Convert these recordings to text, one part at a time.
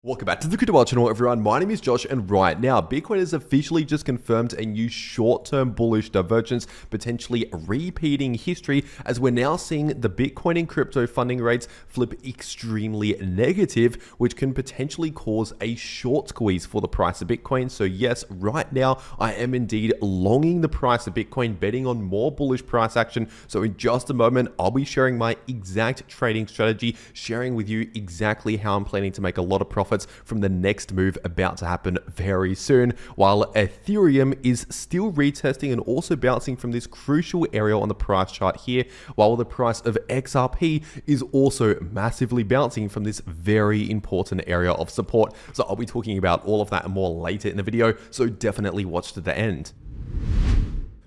Welcome back to the cryptowrld channel, everyone. My name is Josh, and right now, Bitcoin has officially just confirmed a new short-term bullish divergence, potentially repeating history, as we're now seeing the Bitcoin and crypto funding rates flip extremely negative, which can potentially cause a short squeeze for the price of Bitcoin. So yes, right now, I am indeed longing the price of Bitcoin, betting on more bullish price action. So in just a moment, I'll be sharing my exact trading strategy, sharing with you exactly how I'm planning to make a lot of profits from the next move about to happen very soon, while Ethereum is still retesting and also bouncing from this crucial area on the price chart here, while the price of XRP is also massively bouncing from this very important area of support. So I'll be talking about all of that and more later in the video, so definitely watch to the end.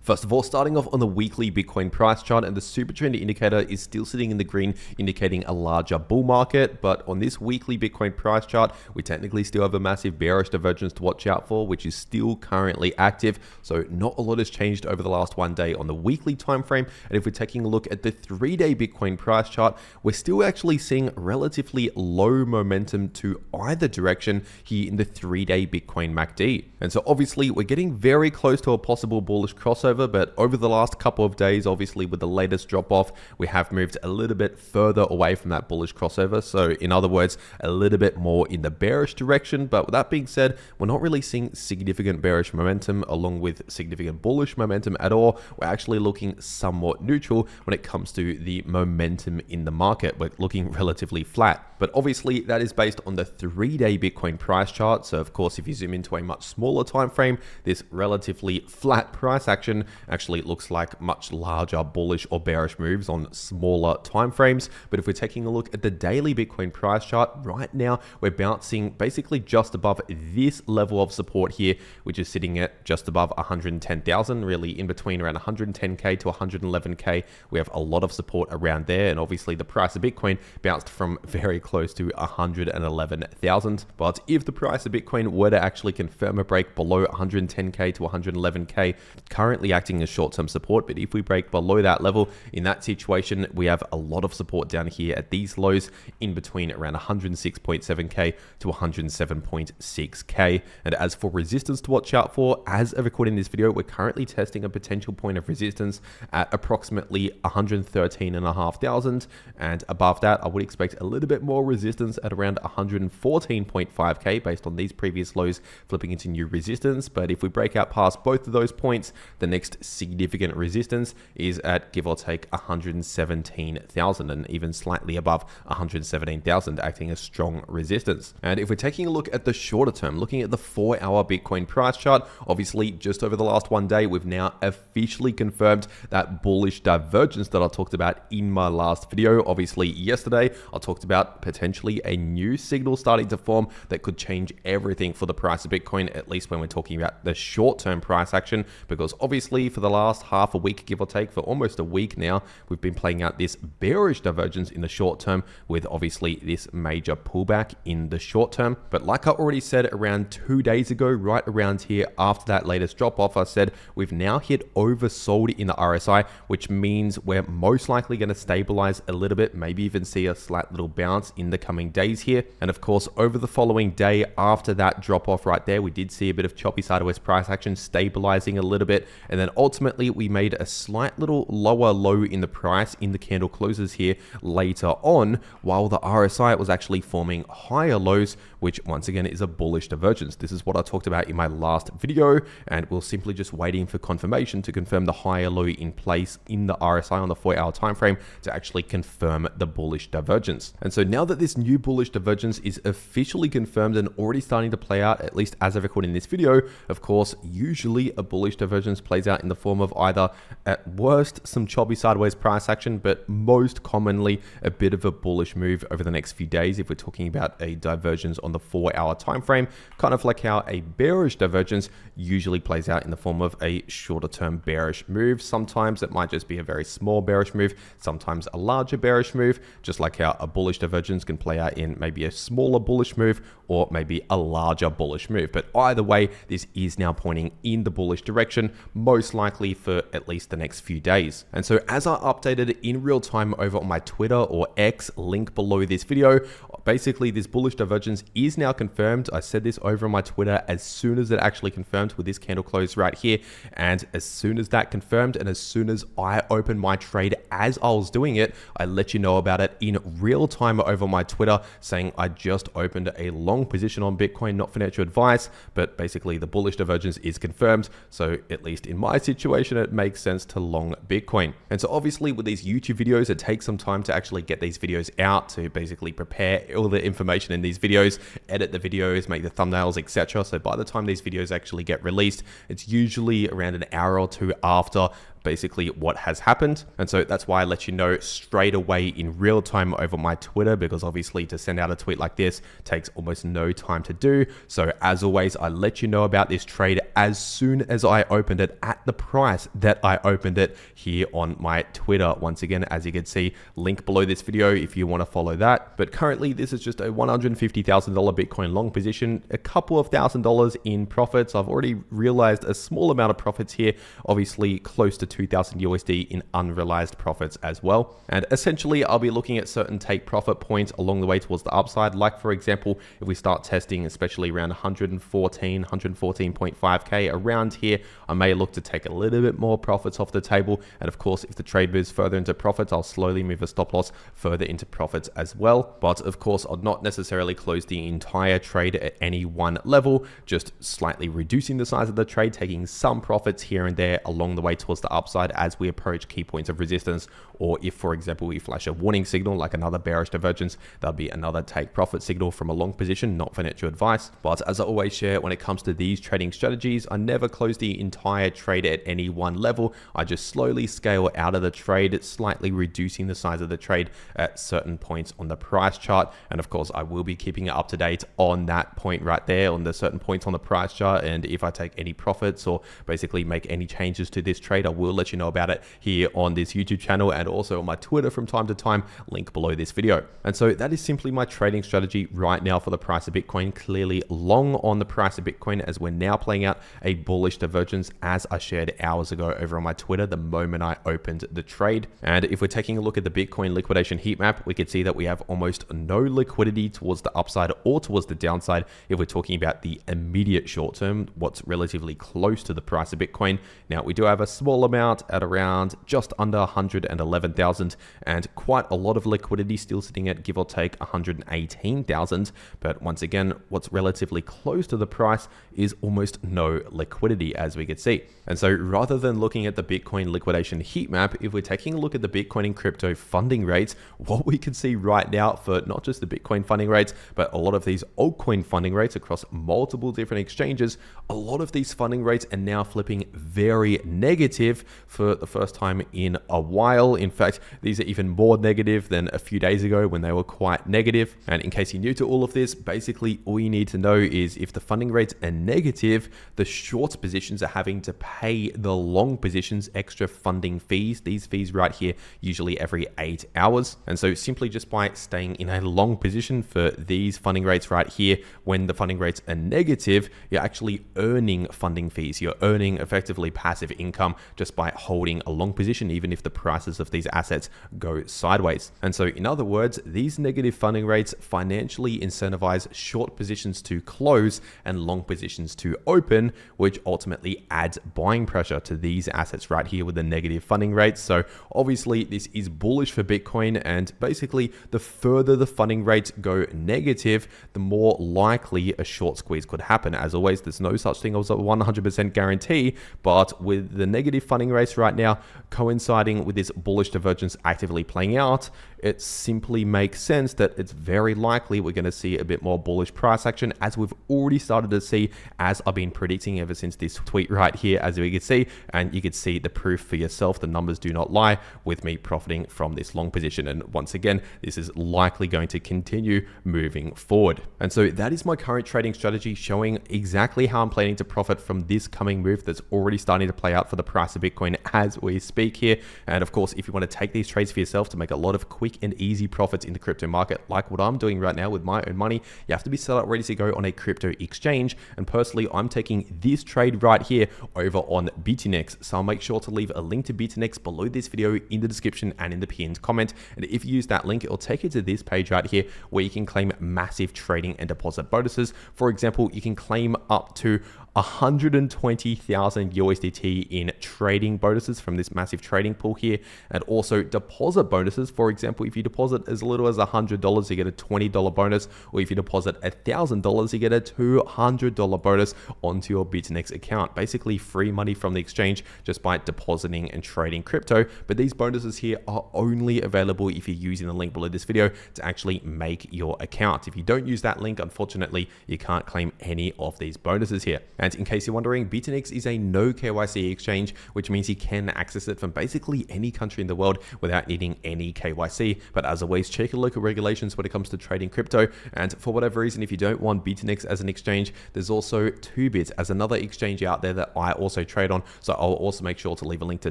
First of all, starting off on the weekly Bitcoin price chart, and the super trend indicator is still sitting in the green, indicating a larger bull market. But on this weekly Bitcoin price chart, we technically still have a massive bearish divergence to watch out for, which is still currently active. So not a lot has changed over the last 1 day on the weekly time frame. And if we're taking a look at the 3-day Bitcoin price chart, we're still actually seeing relatively low momentum to either direction here in the 3-day Bitcoin MACD. And so obviously we're getting very close to a possible bullish crossover. But over the last couple of days, obviously with the latest drop off, we have moved a little bit further away from that bullish crossover. So in other words, a little bit more in the bearish direction. But with that being said, we're not really seeing significant bearish momentum along with significant bullish momentum at all. We're actually looking somewhat neutral when it comes to the momentum in the market. We're looking relatively flat. But obviously that is based on the 3-day Bitcoin price chart. So of course, if you zoom into a much smaller time frame, this relatively flat price action actually looks like much larger bullish or bearish moves on smaller time frames. But if we're taking a look at the daily Bitcoin price chart right now, we're bouncing basically just above this level of support here, which is sitting at just above 110,000, really in between around 110k to 111k. We have a lot of support around there, and obviously the price of Bitcoin bounced from very close to 111,000. But if the price of Bitcoin were to actually confirm a break below 110k to 111k, currently acting as short-term support, but if we break below that level, in that situation, we have a lot of support down here at these lows in between around 106.7k to 107.6k. And as for resistance to watch out for, as of recording this video, we're currently testing a potential point of resistance at approximately 113,500, and above that, I would expect a little bit more resistance at around 114.5k based on these previous lows flipping into new resistance. But if we break out past both of those points, the next significant resistance is at give or take 117,000, and even slightly above 117,000, acting as strong resistance. And if we're taking a look at the shorter term, looking at the 4-hour Bitcoin price chart, obviously just over the last 1 day, we've now officially confirmed that bullish divergence that I talked about in my last video. Obviously yesterday, I talked about potentially a new signal starting to form that could change everything for the price of Bitcoin, at least when we're talking about the short-term price action, because obviously for the last half a week, give or take, for almost a week now, we've been playing out this bearish divergence in the short term with obviously this major pullback in the short term. But like I already said around 2 days ago, right around here after that latest drop off, I said we've now hit oversold in the RSI, which means we're most likely going to stabilize a little bit, maybe even see a slight little bounce in the coming days here. And of course, over the following day after that drop off right there, we did see a bit of choppy sideways price action stabilizing a little bit, and then ultimately we made a slight little lower low in the price in the candle closes here later on, while the RSI was actually forming higher lows, which once again is a bullish divergence. This is what I talked about in my last video, and we're simply just waiting for confirmation to confirm the higher low in place in the RSI on the 4-hour time frame to actually confirm the bullish divergence. And so now that this new bullish divergence is officially confirmed and already starting to play out, at least as of recording this video, of course, usually a bullish divergence plays out in the form of either, at worst, some choppy sideways price action, but most commonly a bit of a bullish move over the next few days if we're talking about a divergence on the 4-hour time frame, kind of like how a bearish divergence usually plays out in the form of a shorter term bearish move. Sometimes it might just be a very small bearish move, sometimes a larger bearish move, just like how a bullish divergence can play out in maybe a smaller bullish move or maybe a larger bullish move. But either way, this is now pointing in the bullish direction. Most most likely for at least the next few days. And so as I updated in real time over on my Twitter or X, link below this video, basically this bullish divergence is now confirmed. I said this over on my Twitter as soon as it actually confirmed with this candle close right here. And as soon as that confirmed and as soon as I opened my trade as I was doing it, I let you know about it in real time over my Twitter, saying I just opened a long position on Bitcoin, not financial advice, but basically the bullish divergence is confirmed. So at least in my situation, it makes sense to long Bitcoin. And so obviously with these YouTube videos, it takes some time to actually get these videos out, to basically prepare all the information in these videos, edit the videos, make the thumbnails, etc. So by the time these videos actually get released, it's usually around an hour or two after basically what has happened. And so that's why I let you know straight away in real time over my Twitter, because obviously to send out a tweet like this takes almost no time to do. So as always, I let you know about this trade as soon as I opened it at the price that I opened it here on my Twitter. Once again, as you can see, link below this video if you want to follow that. But currently this is just a $150,000 Bitcoin long position, a couple of $1,000s in profits. I've already realized a small amount of profits here, obviously close to 2,000 USD in unrealized profits as well. And essentially I'll be looking at certain take profit points along the way towards the upside. Like for example, if we start testing, especially around 114.5k around here, I may look to take a little bit more profits off the table. And of course, if the trade moves further into profits, I'll slowly move a stop loss further into profits as well. But of course, I'll not necessarily close the entire trade at any one level, just slightly reducing the size of the trade, taking some profits here and there along the way towards the upside as we approach key points of resistance. Or if, for example, we flash a warning signal like another bearish divergence, that'll be another take profit signal from a long position, not financial advice. But as I always share, when it comes to these trading strategies, I never close the entire trade at any one level. I just slowly scale out of the trade, slightly reducing the size of the trade at certain points on the price chart. And of course, I will be keeping it up to date on that point right there, on the certain points on the price chart. And if I take any profits or basically make any changes to this trade, I will let you know about it here on this YouTube channel and also on my Twitter from time to time, link below this video. And so that is simply my trading strategy right now for the price of Bitcoin. Clearly long on the price of Bitcoin, as we're now playing out a bullish divergence, as I shared hours ago over on my Twitter the moment I opened the trade. And if we're taking a look at the Bitcoin liquidation heat map, we can see that we have almost no liquidity towards the upside or towards the downside if we're talking about the immediate short term, what's relatively close to the price of Bitcoin. Now we do have a small amount at around just under 111,000 and quite a lot of liquidity still sitting at give or take 118,000. But once again, what's relatively close to the price is almost no liquidity, as we can see. And so rather than looking at the Bitcoin liquidation heat map, if we're taking a look at the Bitcoin and crypto funding rates, what we can see right now for not just the Bitcoin funding rates, but a lot of these altcoin funding rates across multiple different exchanges, a lot of these funding rates are now flipping very negative for the first time in a while. In fact, these are even more negative than a few days ago when they were quite negative. And in case you're new to all of this, basically all you need to know is if the funding rates are negative, the short positions are having to pay the long positions extra funding fees. These fees right here, usually every 8 hours. And so simply just by staying in a long position for these funding rates right here, when the funding rates are negative, you're actually earning funding fees. You're earning effectively passive income just by holding a long position, even if the prices of these assets go sideways. And so in other words, these negative funding rates financially incentivize short positions to close and long positions to open, which ultimately adds buying pressure to these assets right here with the negative funding rates. So obviously this is bullish for Bitcoin, and basically the further the funding rates go negative, the more likely a short squeeze could happen. As always, there's no such thing as a 100% guarantee, but with the negative funding rates right now coinciding with this bullish divergence actively playing out, it simply makes sense that it's very likely we're going to see a bit more bullish price action, as we've already started to see, as I've been predicting ever since this tweet right here, as we can see. And you can see the proof for yourself. The numbers do not lie with me profiting from this long position. And once again, this is likely going to continue moving forward. And so that is my current trading strategy, showing exactly how I'm planning to profit from this coming move that's already starting to play out for the price of Bitcoin as we speak here. And of course, if you want to take these trades for yourself to make a lot of quick quick and easy profits in the crypto market, like what I'm doing right now with my own money, you have to be set up ready to go on a crypto exchange. And personally, I'm taking this trade right here over on Bitfinex. So I'll make sure to leave a link to Bitfinex below this video in the description and in the pinned comment. And if you use that link, it'll take you to this page right here where you can claim massive trading and deposit bonuses. For example, you can claim up to 120,000 USDT in trading bonuses from this massive trading pool here, and also deposit bonuses. For example, if you deposit as little as $100, you get a $20 bonus, or if you deposit $1,000, you get a $200 bonus onto your Bitfinex account. Basically free money from the exchange just by depositing and trading crypto. But these bonuses here are only available if you're using the link below this video to actually make your account. If you don't use that link, unfortunately, you can't claim any of these bonuses here. And in case you're wondering, Bitfinex is a no KYC exchange, which means you can access it from basically any country in the world without needing any KYC. But as always, check your local regulations when it comes to trading crypto. And for whatever reason, if you don't want Bitfinex as an exchange, there's also 2bit as another exchange out there that I also trade on. So I'll also make sure to leave a link to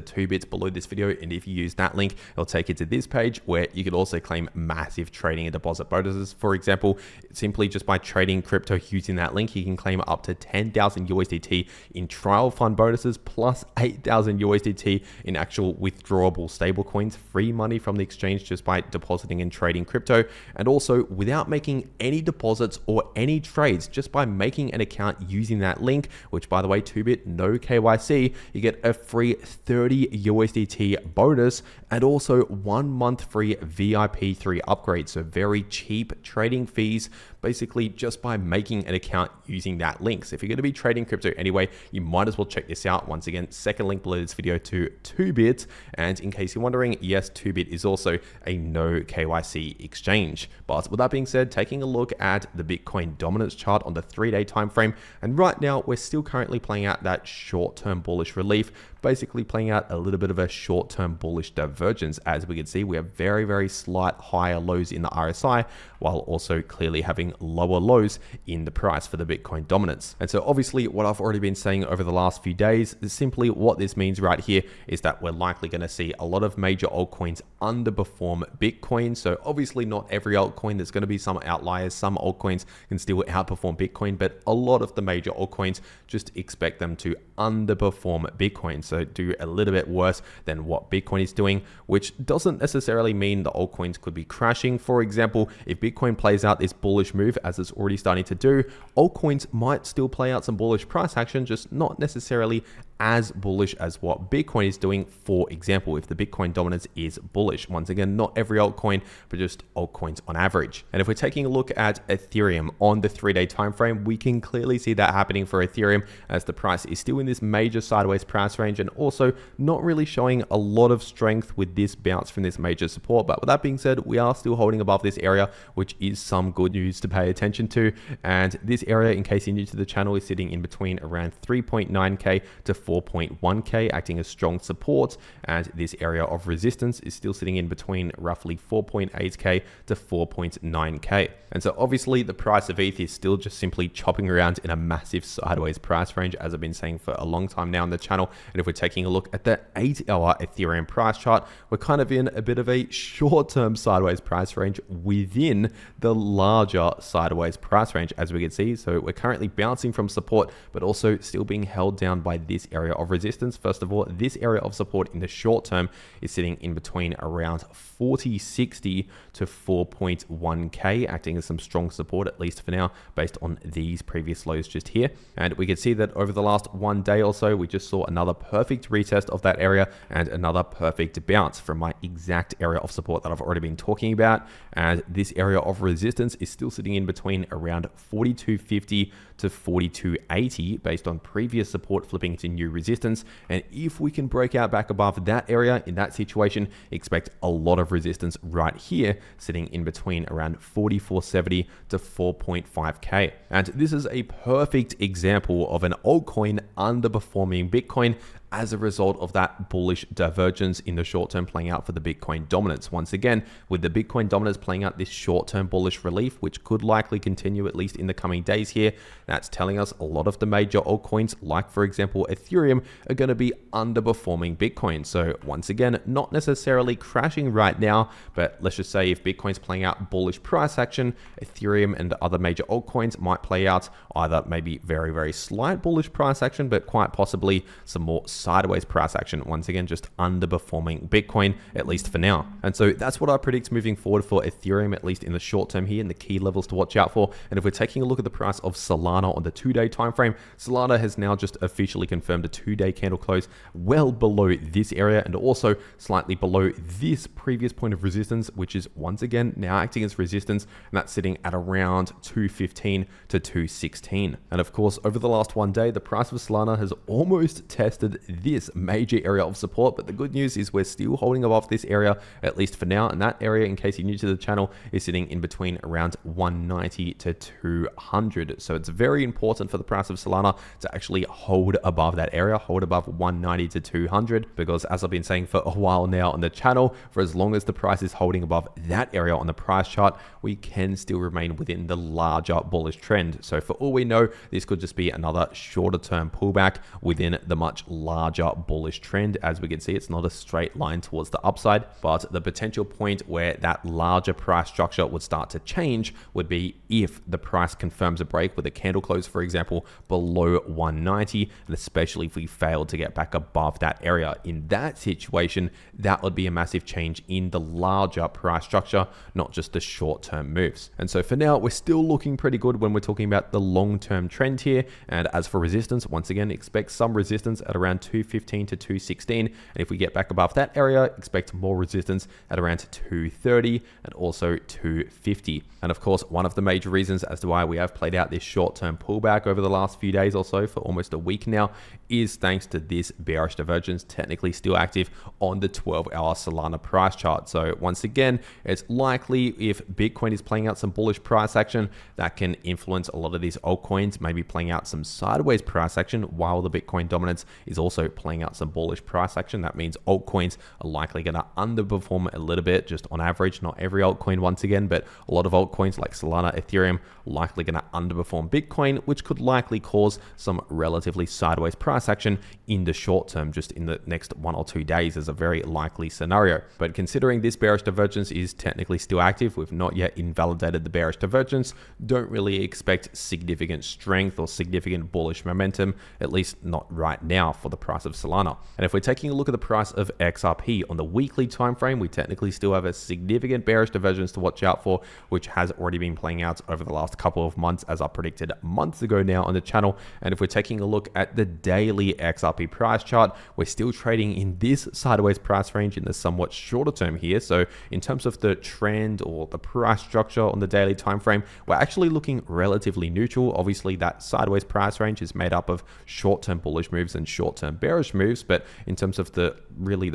2bit below this video. And if you use that link, it'll take you to this page where you can also claim massive trading and deposit bonuses. For example, simply just by trading crypto using that link, you can claim up to 10,000 USDT in trial fund bonuses, plus 8,000 USDT in actual withdrawable stablecoins, free money from the exchange just by depositing and trading crypto. And also without making any deposits or any trades, just by making an account using that link, which by the way, 2bit, no KYC, you get a free 30 USDT bonus and also 1 month free VIP3 upgrade. So very cheap trading fees, basically just by making an account using that link. So if you're going to be trading crypto anyway, you might as well check this out. Once again, second link below this video to 2bit. And in case you're wondering, yes, 2bit is also a no KYC exchange. But with that being said, taking a look at the Bitcoin dominance chart on the 3-day time frame, and right now we're still currently playing out that short-term bullish relief, basically playing out a little bit of a short-term bullish divergence. As we can see, we have very, very slight higher lows in the RSI, while also clearly having lower lows in the price for the Bitcoin dominance. And so obviously what I've already been saying over the last few days is simply what this means right here is that we're likely going to see a lot of major altcoins underperform Bitcoin. So obviously not every altcoin, there's going to be some outliers. Some altcoins can still outperform Bitcoin, but a lot of the major altcoins, just expect them to underperform Bitcoin. So do a little bit worse than what Bitcoin is doing, which doesn't necessarily mean the altcoins could be crashing. For example, if Bitcoin plays out this bullish move as it's already starting to do, altcoins might still play out some bullish price action, just not necessarily as bullish as what Bitcoin is doing. For example, if the Bitcoin dominance is bullish, once again, not every altcoin, but just altcoins on average. And if we're taking a look at Ethereum on the 3-day time frame, we can clearly see that happening for Ethereum as the price is still in this major sideways price range and also not really showing a lot of strength with this bounce from this major support. But with that being said, we are still holding above this area, which is some good news to pay attention to. And this area, in case you're new to the channel, is sitting in between around 3.9k to 4.1k, acting as strong support, and this area of resistance is still sitting in between roughly 4.8k to 4.9k. And so obviously the price of ETH is still just simply chopping around in a massive sideways price range, as I've been saying for a long time now on the channel. And if we're taking a look at the 8-hour Ethereum price chart, we're kind of in a bit of a short-term sideways price range within the larger sideways price range, as we can see. So we're currentently bouncing from support, but also still being held down by this area of resistance. First of all, this area of support in the short term is sitting in between around 4060 to 4.1k, acting as some strong support, at least for now, based on these previous lows just here. And we can see that over the last 1 day or so, we just saw another perfect retest of that area and another perfect bounce from my exact area of support that I've already been talking about. And this area of resistance is still sitting in between around 4250 to 4280 based on previous support flipping to new resistance. And if we can break out back above that area in that situation, expect a lot of resistance right here sitting in between around 4470 to 4.5k. And this is a perfect example of an altcoin underperforming Bitcoin as a result of that bullish divergence in the short term playing out for the Bitcoin dominance. Once again, with the Bitcoin dominance playing out this short-term bullish relief, which could likely continue at least in the coming days here, that's telling us a lot of the major altcoins, like for example Ethereum, are going to be underperforming Bitcoin. So once again, not necessarily crashing right now, but let's just say if Bitcoin's playing out bullish price action, Ethereum and other major altcoins might play out either maybe very, very slight bullish price action, but quite possibly some more sideways price action. Once again, just underperforming Bitcoin, at least for now. And so that's what I predict moving forward for Ethereum, at least in the short term here, and the key levels to watch out for. And if we're taking a look at the price of Solana on the 2-day time frame, Solana has now just officially confirmed a 2-day candle close well below this area and also slightly below this previous point of resistance, which is once again now acting as resistance, and that's sitting at around 215 to 216. And of course, over the last 1 day, the price of Solana has almost tested this major area of support, but the good news is we're still holding above this area, at least for now. And that area, in case you're new to the channel, is sitting in between around 190 to 200. So it's very important for the price of Solana to actually hold above that area, hold above 190 to 200, because as I've been saying for a while now on the channel, for as long as the price is holding above that area on the price chart, we can still remain within the larger bullish trend. So for all we know, this could just be another shorter term pullback within the much larger bullish trend. As we can see, it's not a straight line towards the upside, but the potential point where that larger price structure would start to change would be if the price confirms a break with a candle close, for example, below 190, and especially if we fail to get back above that area. In that situation, that would be a massive change in the larger price structure, not just the short-term moves. And so for now, we're still looking pretty good when we're talking about the long-term trend here. And as for resistance, once again, expect some resistance at around 215 to 216. And if we get back above that area, expect more resistance at around 230 and also 250. And of course, one of the major reasons as to why we have played out this short-term pullback over the last few days or so, for almost a week now, is thanks to this bearish divergence technically still active on the 12-hour Solana price chart. So once again, it's likely if Bitcoin is playing out some bullish price action, that can influence a lot of these altcoins, maybe playing out some sideways price action, while the Bitcoin dominance is also playing out some bullish price action. That means altcoins are likely going to underperform a little bit, just on average, not every altcoin once again, but a lot of altcoins like Solana, Ethereum, likely going to underperform Bitcoin, which could likely cause some relatively sideways price action in the short term, just in the next 1 or 2 days is a very likely scenario. But considering this bearish divergence is technically still active, we've not yet invalidated the bearish divergence, don't really expect significant strength or significant bullish momentum, at least not right now for the price of Solana. And if we're taking a look at the price of XRP on the weekly time frame, we technically still have a significant bearish divergence to watch out for, which has already been playing out over the last couple of months, as I predicted months ago now on the channel. And if we're taking a look at the daily XRP price chart, we're still trading in this sideways price range in the somewhat shorter term here. So in terms of the trend or the price structure on the daily time frame, we're actually looking relatively neutral. Obviously, that sideways price range is made up of short-term bullish moves and short-term bearish moves, but in terms of the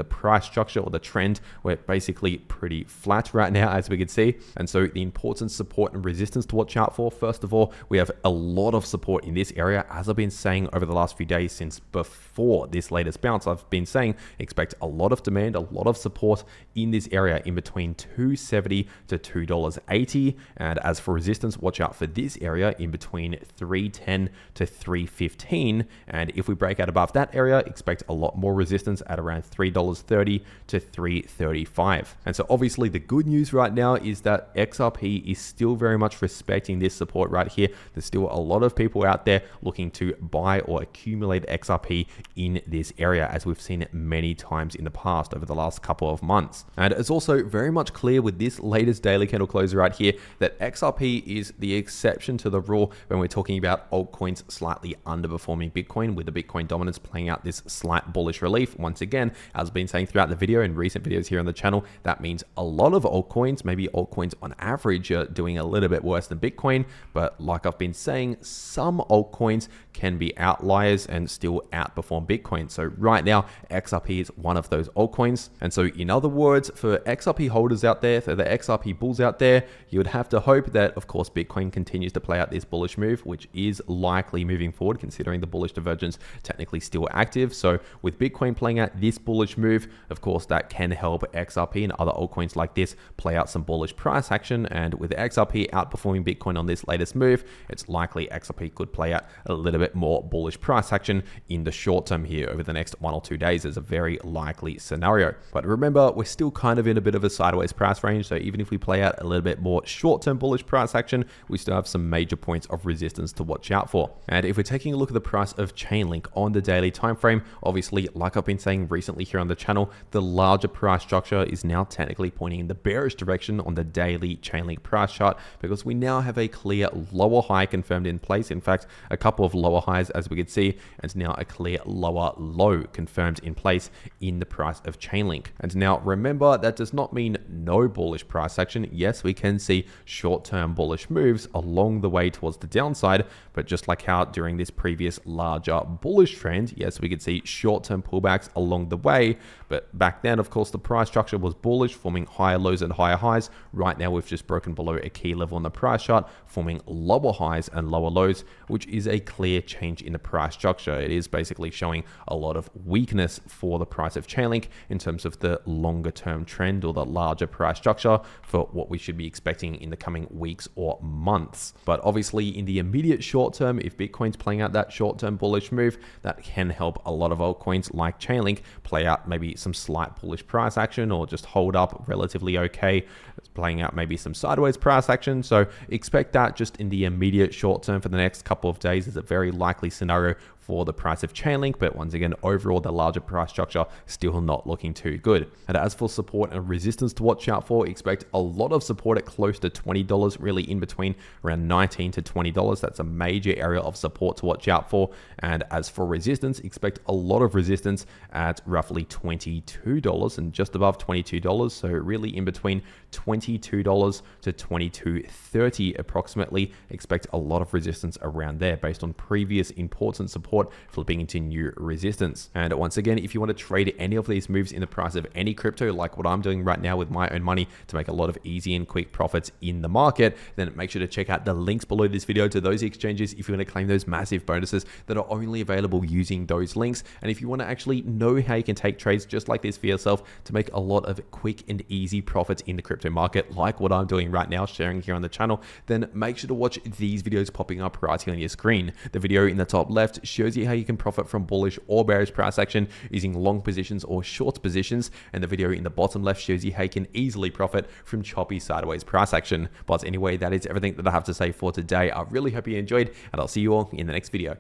price structure or the trend, we're basically pretty flat right now, as we can see. And so the important support and resistance to watch out for, first of all, we have a lot of support in this area. As I've been saying over the last few days, since before this latest bounce, I've been saying expect a lot of demand, a lot of support in this area in between $2.70 to $2.80. And as for resistance, watch out for this area in between $3.10 to $3.15. And if we break out above that area, expect a lot more resistance at around $3.30 to $3.35. And so obviously the good news right now is that XRP is still very much respecting this support right here. There's still a lot of people out there looking to buy or accumulate XRP in this area, as we've seen it many times in the past over the last couple of months. And it's also very much clear with this latest daily candle close right here that XRP is the exception to the rule when we're talking about altcoins slightly underperforming Bitcoin, with the Bitcoin dominance playing out this slight bullish relief. Once again, as I've been saying throughout the video and recent videos here on the channel, that means a lot of altcoins, maybe altcoins on average, are doing a little bit worse than Bitcoin. But like I've been saying, some altcoins can be outliers and still outperform Bitcoin. So right now, XRP is one of those altcoins. And so in other words, for XRP holders out there, for the XRP bulls out there, you would have to hope that, of course, Bitcoin continues to play out this bullish move, which is likely moving forward, considering the bullish divergence technically still active. active. So with Bitcoin playing out this bullish move, of course, that can help XRP and other altcoins like this play out some bullish price action. And with XRP outperforming Bitcoin on this latest move, it's likely XRP could play out a little bit more bullish price action in the short term here over the next 1 or 2 days is a very likely scenario. But remember, we're still kind of in a bit of a sideways price range. So even if we play out a little bit more short-term bullish price action, we still have some major points of resistance to watch out for. And if we're taking a look at the price of Chainlink on the daily time frame, obviously, like I've been saying recently here on the channel, the larger price structure is now technically pointing in the bearish direction on the daily Chainlink price chart, because we now have a clear lower high confirmed in place. In fact, a couple of lower highs, as we could see, and now a clear lower low confirmed in place in the price of Chainlink. And now remember, that does not mean no bullish price action. Yes, we can see short-term bullish moves along the way towards the downside, but just like how during this previous larger bullish trend, yes, we could see short-term pullbacks along the way, but back then, of course, the price structure was bullish, forming higher lows and higher highs. Right now, we've just broken below a key level on the price chart, forming lower highs and lower lows, which is a clear change in the price structure. It is basically showing a lot of weakness for the price of Chainlink in terms of the longer term trend or the larger price structure for what we should be expecting in the coming weeks or months. But obviously in the immediate short term, if Bitcoin's playing out that short term bullish move, that can help a lot of altcoins like Chainlink play out maybe some slight bullish price action or just hold up relatively okay. It's playing out maybe some sideways price action. So expect that just in the immediate short term for the next couple of days is a very likely scenario for the price of Chainlink, but once again, overall, the larger price structure still not looking too good. And as for support and resistance to watch out for, expect a lot of support at close to $20, really in between around $19 to $20. That's a major area of support to watch out for. And as for resistance, expect a lot of resistance at roughly $22 and just above $22. So really in between $22 to $22.30 approximately. Expect a lot of resistance around there based on previous important support flipping into new resistance. And once again, if you want to trade any of these moves in the price of any crypto, like what I'm doing right now with my own money to make a lot of easy and quick profits in the market, then make sure to check out the links below this video to those exchanges if you want to claim those massive bonuses that are only available using those links. And if you want to actually know how you can take trades just like this for yourself to make a lot of quick and easy profits in the crypto market, like what I'm doing right now, sharing here on the channel, then make sure to watch these videos popping up right here on your screen. The video in the top left shows you how you can profit from bullish or bearish price action using long positions or short positions, and the video in the bottom left shows you how you can easily profit from choppy sideways price action. But anyway, that is everything that I have to say for today. I really hope you enjoyed, and I'll see you all in the next video.